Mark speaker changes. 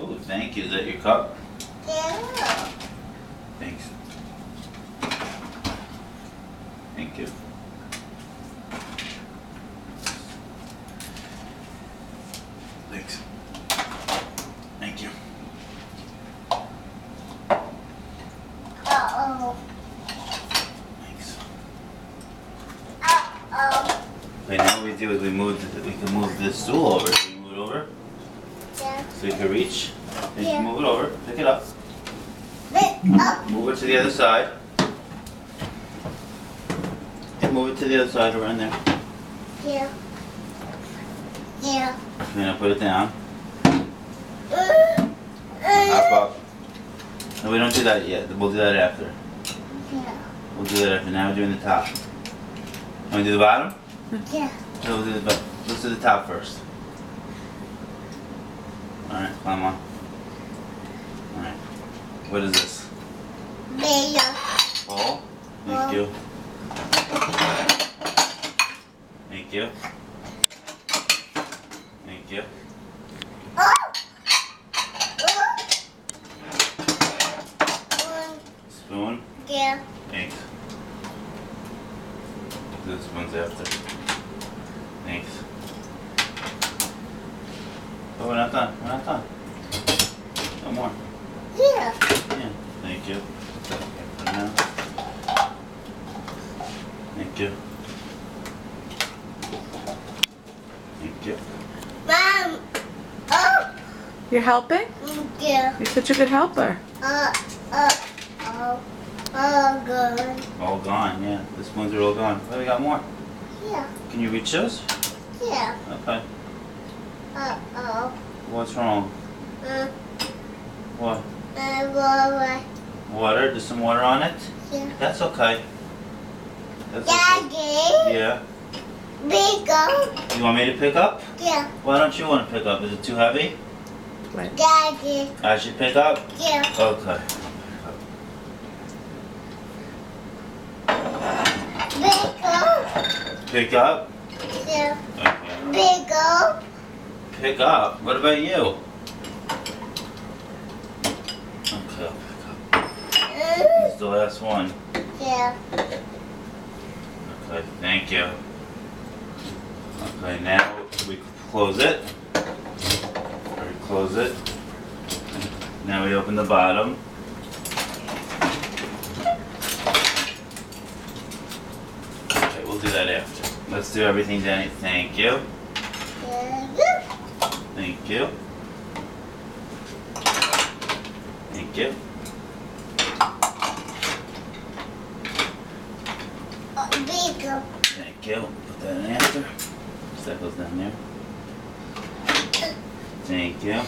Speaker 1: Oh, thank you. Is that your cup?
Speaker 2: Yeah.
Speaker 1: Thanks. Thank you. Thanks. Thank you.
Speaker 2: Uh-oh.
Speaker 1: Thanks.
Speaker 2: Uh-oh.
Speaker 1: Okay, now what we do is we can move this stool over. Can you move it over?
Speaker 2: Yeah.
Speaker 1: So you can reach. Then you
Speaker 2: Yeah.
Speaker 1: can move it over. Pick it up.
Speaker 2: Pick up.
Speaker 1: Move it to the other side. And move it to the other side around there.
Speaker 2: Yeah. Yeah.
Speaker 1: And now put it down. Hop up. No, we don't do that yet. We'll do that after.
Speaker 2: Yeah.
Speaker 1: We'll do that after. Now we're doing the top. Want to do the bottom?
Speaker 2: Yeah.
Speaker 1: No, we'll do the bottom. Let's do the top first. Alright, climb on. Alright. What is this?
Speaker 2: Mayor.
Speaker 1: Ball? Thank you. Thank you. Thank you. Spoon?
Speaker 2: Yeah.
Speaker 1: Thanks. This one's after. Thanks. Oh, we're not done. We're not done. No more.
Speaker 2: Yeah.
Speaker 1: Yeah. Thank you. Put that here for now. Thank you. Thank you.
Speaker 2: Mom. Oh.
Speaker 3: You're helping?
Speaker 2: Yeah.
Speaker 3: You're such a good helper.
Speaker 2: Oh. Oh, good.
Speaker 1: All gone, yeah. The spoons are all gone. Oh, we got more.
Speaker 2: Yeah.
Speaker 1: Can you reach those?
Speaker 2: Yeah.
Speaker 1: Okay.
Speaker 2: Uh-oh.
Speaker 1: What's wrong? What?
Speaker 2: Water.
Speaker 1: Water? There's some water on it?
Speaker 2: Yeah.
Speaker 1: That's okay. That's okay.
Speaker 2: Daddy.
Speaker 1: Yeah.
Speaker 2: Big up.
Speaker 1: You want me to pick up?
Speaker 2: Yeah.
Speaker 1: Why don't you want to pick up? Is it too heavy?
Speaker 3: Right.
Speaker 2: Daddy.
Speaker 1: I should pick up?
Speaker 2: Yeah.
Speaker 1: Okay.
Speaker 2: Big up.
Speaker 1: Pick up?
Speaker 2: Yeah.
Speaker 1: Okay.
Speaker 2: Big up.
Speaker 1: Pick up? What about you? Okay, I'll pick up. This is the last one.
Speaker 2: Yeah.
Speaker 1: Okay, thank you. Okay, now we close it. We close it. Now we open the bottom. Okay, we'll do that after. Let's do everything, Danny. Thank you.
Speaker 2: Yeah.
Speaker 1: Thank you. Thank you.
Speaker 2: Big up.
Speaker 1: Thank you. Put that in after. So that goes down there. Thank you.